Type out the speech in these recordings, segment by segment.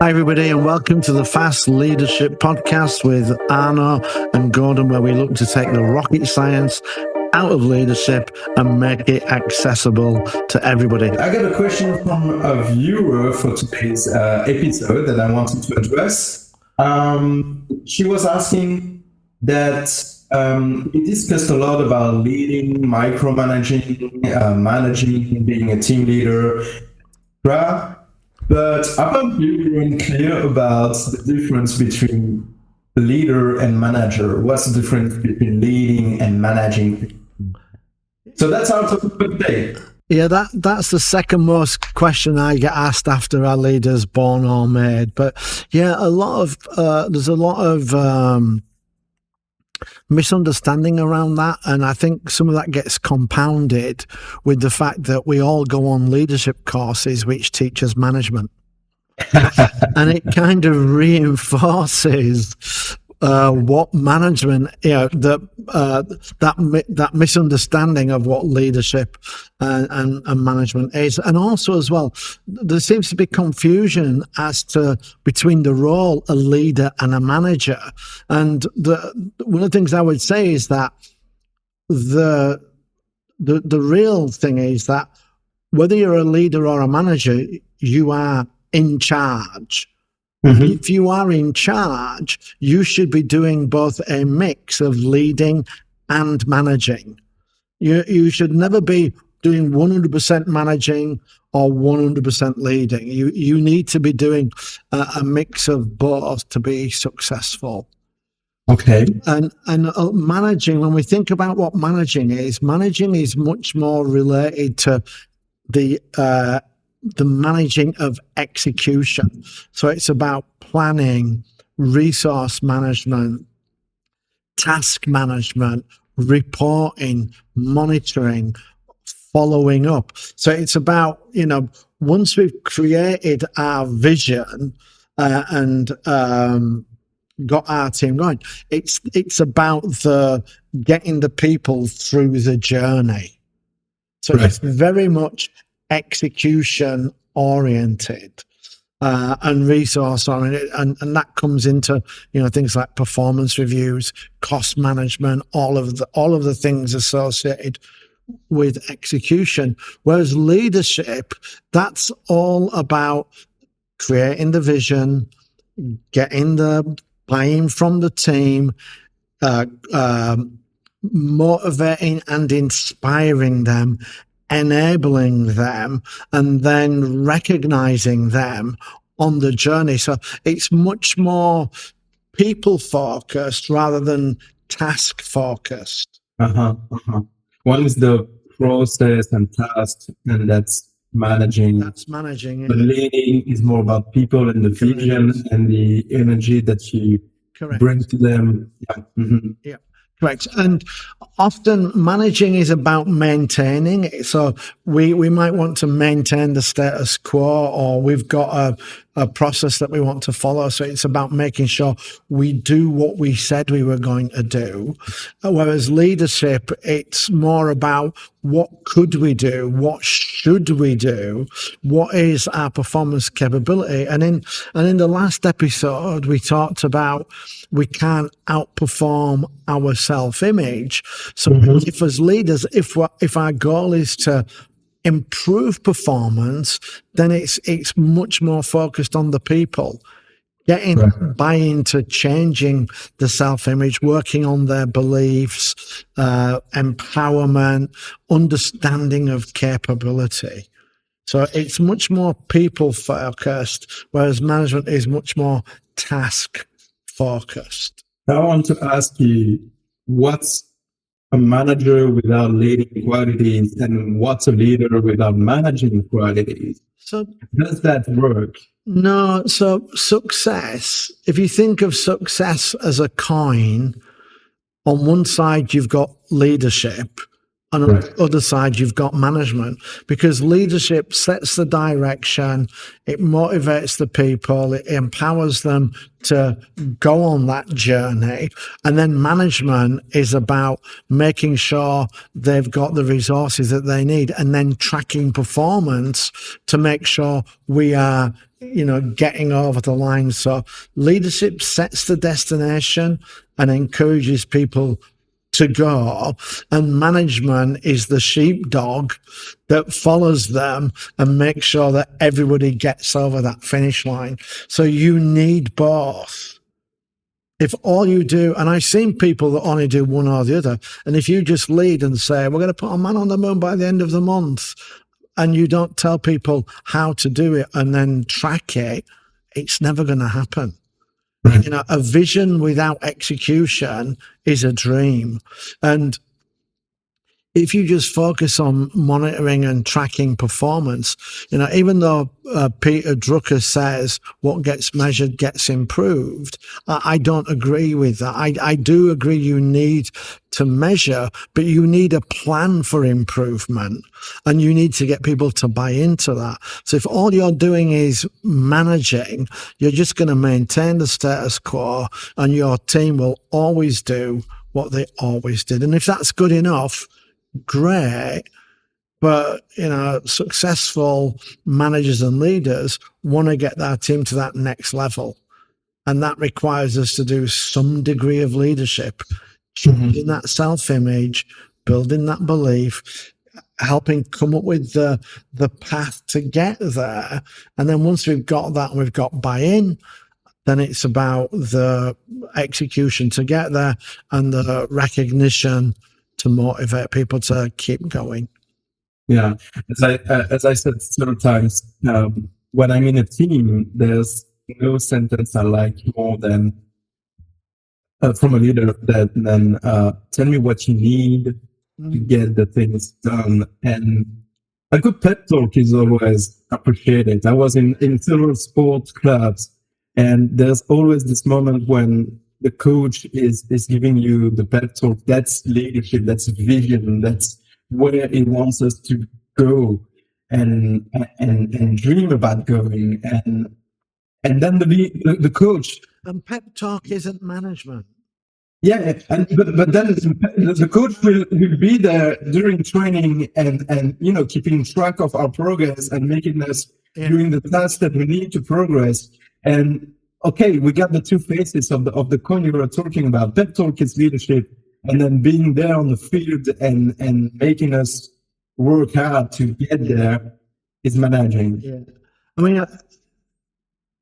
Hi, everybody, and welcome to the Fast Leadership Podcast with Arnaud and Gordon, where we look to take the rocket science out of leadership and make it accessible to everybody. I got a question from a viewer for today's episode that I wanted to address. She was asking that we discussed a lot about leading, micromanaging, managing, being a team leader, etc. But I'm not really clear about the difference between leader and manager. What's the difference between leading and managing? So that's our topic for today. Yeah, that's the second most question I get asked after our leader's born or made. But yeah, there's a lot of misunderstanding around that, and I think some of that gets compounded with the fact that we all go on leadership courses which teach us management. And it kind of reinforces what management, that misunderstanding of what leadership and management is. And also as well, there seems to be confusion as to between the role a leader and a manager. And one of the things I would say is that the real thing is that whether you're a leader or a manager, you are in charge. Mm-hmm. If you are in charge, you should be doing both a mix of leading and managing. You should never be doing 100% managing or 100% leading. You need to be doing a mix of both to be successful. Okay. And managing, when we think about what managing is much more related to the managing of execution. So it's about planning, resource management, task management, reporting, monitoring, following up. So it's about, once we've created our vision and got our team going, it's about getting the people through the journey. So It's very much execution oriented and resource oriented, and that comes into things like performance reviews, cost management, all of the things associated with execution. Whereas leadership, that's all about creating the vision, getting the buy-in from the team, motivating and inspiring them, enabling them, and then recognizing them on the journey. So it's much more people focused rather than task focused. One is the process and task, and that's managing. That's managing. The leading is more about people and the vision and the energy that you bring to them. Yeah. Mm-hmm. Yeah. Correct. And often managing is about maintaining. So we might want to maintain the status quo, or we've got a process that we want to follow. So it's about making sure we do what we said we were going to do. Whereas leadership, it's more about what could we do? What should we do? What is our performance capability? And in the last episode, we talked about we can't outperform our self-image. So if as leaders, if our goal is to improve performance, then it's much more focused on the people, getting buy-in to changing the self-image, working on their beliefs, empowerment, understanding of capability. So it's much more people focused, whereas management is much more task focused. I want to ask you, what's a manager without leading qualities, and what's a leader without managing qualities? So does that work? No. So success, if you think of success as a coin, on one side you've got leadership, and on the other side you've got management, because leadership sets the direction, it motivates the people, it empowers them to go on that journey, and then management is about making sure they've got the resources that they need, and then tracking performance to make sure we are getting over the line. So leadership sets the destination and encourages people to go, and management is the sheepdog that follows them and makes sure that everybody gets over that finish line. So you need both. If all you do, and I've seen people that only do one or the other, and if you just lead and say, we're going to put a man on the moon by the end of the month, and you don't tell people how to do it and then track it, it's never going to happen. A vision without execution is a dream. And if you just focus on monitoring and tracking performance, even though Peter Drucker says what gets measured gets improved, I don't agree with that. I do agree you need to measure, but you need a plan for improvement, and you need to get people to buy into that. So if all you're doing is managing, you're just going to maintain the status quo, and your team will always do what they always did. And if that's good enough, great, but successful managers and leaders want to get their team to that next level, and that requires us to do some degree of leadership, changing that self-image, building that belief, helping come up with the path to get there. And then once we've got that and we've got buy-in, then it's about the execution to get there and the recognition to motivate people to keep going. Yeah, as I said several times, when I'm in a team, there's no sentence I like more than from a leader than tell me what you need to get the things done. And a good pep talk is always appreciated. I was in several sports clubs, and there's always this moment when the coach is giving you the pep talk. That's leadership, that's vision, that's where he wants us to go and dream about going. And then the coach. And pep talk isn't management. Yeah, but then the coach will be there during training and keeping track of our progress and making us doing the tasks that we need to progress. And okay, we got the two faces of the coin you were talking about. Pep talk is leadership, and then being there on the field and making us work hard to get there is managing. Yeah, I mean,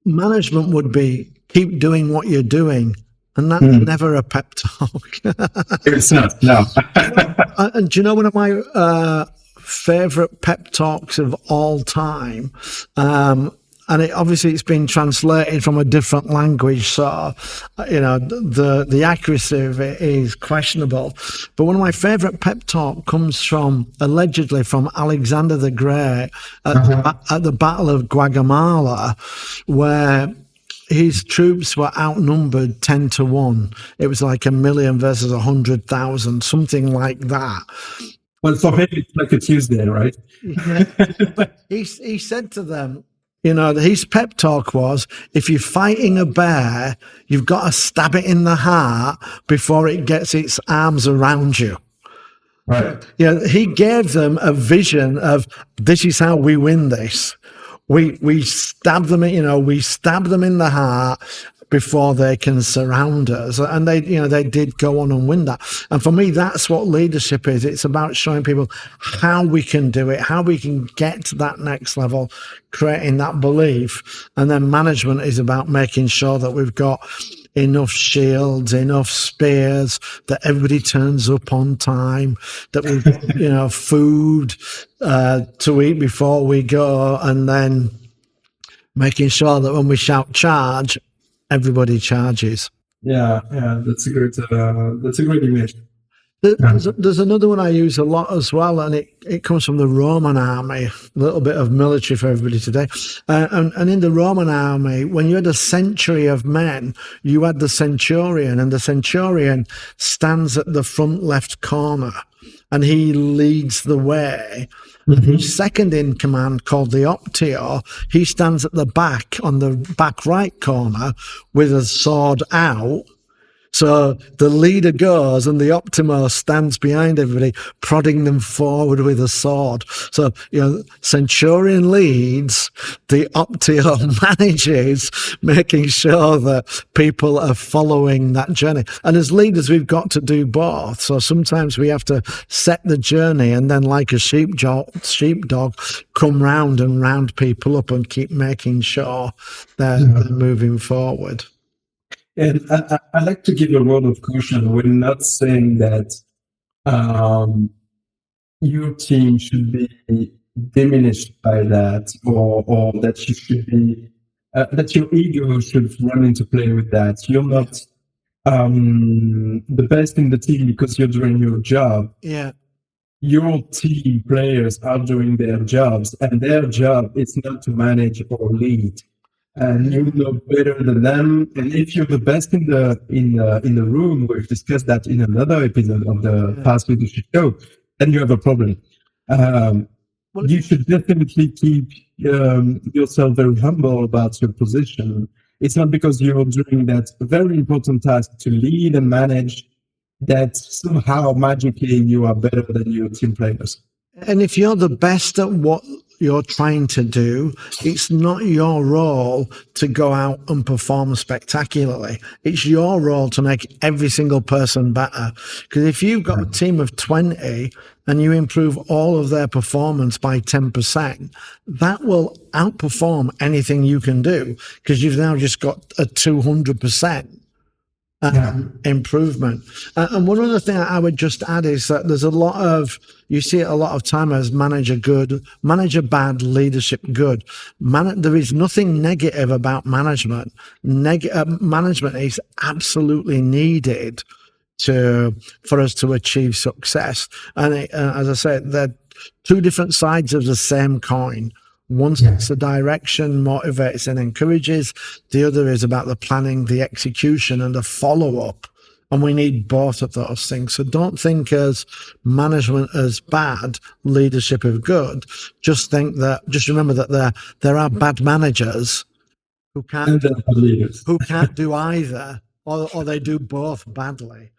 management would be keep doing what you're doing, and that's never a pep talk. It's not. No. And do you know one of my favorite pep talks of all time? And it's been translated from a different language, so the accuracy of it is questionable. But one of my favorite pep talk comes allegedly from Alexander the Great at the Battle of Guatemala, where his troops were outnumbered 10-1. It was like 1,000,000 versus 100,000, something like that. Well, for him, it's like a Tuesday, right? Yeah. But he said to them, his pep talk was, if you're fighting a bear, you've got to stab it in the heart before it gets its arms around you. Right. He gave them a vision of, this is how we win this. We stab them, we stab them in the heart before they can surround us. And they did go on and win that. And for me, that's what leadership is. It's about showing people how we can do it, how we can get to that next level, creating that belief. And then management is about making sure that we've got enough shields, enough spears, that everybody turns up on time, that we've got, food to eat before we go, and then making sure that when we shout charge, everybody charges. Yeah, that's a great image. There's another one I use a lot as well, and it comes from the Roman army. A little bit of military for everybody today. And in the Roman army, when you had a century of men, you had the centurion, and the centurion stands at the front left corner, and he leads the way. His second in command, called the optio, he stands at the back on the back right corner with a sword out, So the leader goes and the Optimo stands behind everybody, prodding them forward with a sword. So, Centurion leads, the Optio manages, making sure that people are following that journey. And as leaders, we've got to do both. So sometimes we have to set the journey and then, like a sheepdog, come round and round people up and keep making sure they're moving forward. And I like to give a word of caution. We're not saying that your team should be diminished by that, or that you should be that your ego should run into play with that. You're not the best in the team because you're doing your job. Yeah. Your team players are doing their jobs, and their job is not to manage or lead. And you know better than them. And if you're the best in the room, we've discussed that in another episode of the Past Leadership Show, then you have a problem. You should definitely keep yourself very humble about your position. It's not because you're doing that very important task to lead and manage that somehow magically you are better than your team players. And if you're the best at what you're trying to do, it's not your role to go out and perform spectacularly. It's your role to make every single person better. Because if you've got a team of 20 and you improve all of their performance by 10%, that will outperform anything you can do, because you've now just got a 200% improvement. And one other thing I would just add is that there's you see it a lot of time as manager good, manager bad, leadership good. There is nothing negative about management. Management is absolutely needed for us to achieve success. And as I said, they're two different sides of the same coin. One sets the direction, motivates and encourages. The other is about the planning, the execution and the follow-up. And we need both of those things. So don't think as management as bad, leadership as good. Just remember that there are bad managers who can't do either, or they do both badly.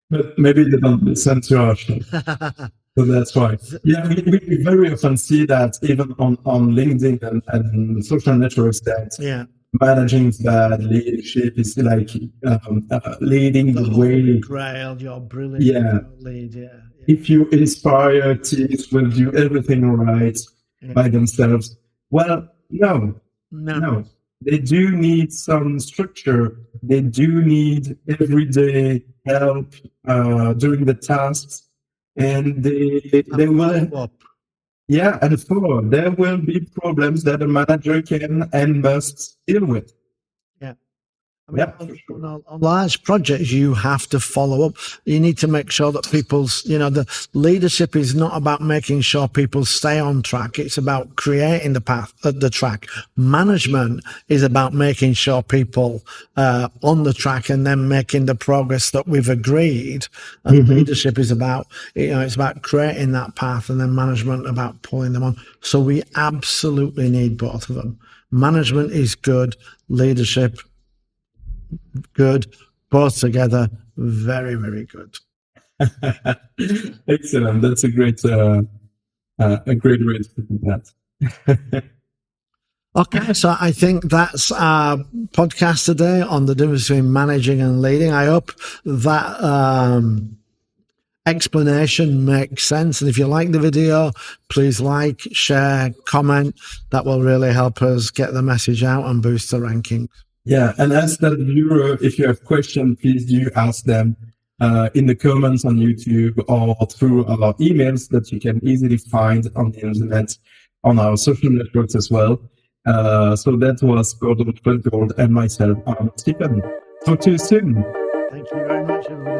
But maybe they don't listen to us. So that's why. Yeah, we very often see that even on LinkedIn and social networks that managing bad, leadership is like leading the way. Grail, you're brilliant. Lead, If you inspire teams will do everything right by themselves. Well, no. They do need some structure. They do need everyday help during the tasks. And they will, and there will be problems that a manager can and must deal with. On large projects, you have to follow up. You need to make sure that the leadership is not about making sure people stay on track. It's about creating the track. Management is about making sure people on the track and then making the progress that we've agreed. And leadership is about, it's about creating that path, and then management about pulling them on. So we absolutely need both of them. Management is good, leadership good, both together, very, very good. Excellent. That's a great way to put that. Okay, so I think that's our podcast today on the difference between managing and leading. I hope that explanation makes sense. And if you like the video, please like, share, comment. That will really help us get the message out and boost the rankings. Yeah, and as the viewer, if you have questions, please do ask them in the comments on YouTube or through our emails that you can easily find on the internet, on our social networks as well. So that was Gordon, Tredgold, and myself, Stephen. Talk to you soon. Thank you very much, everybody.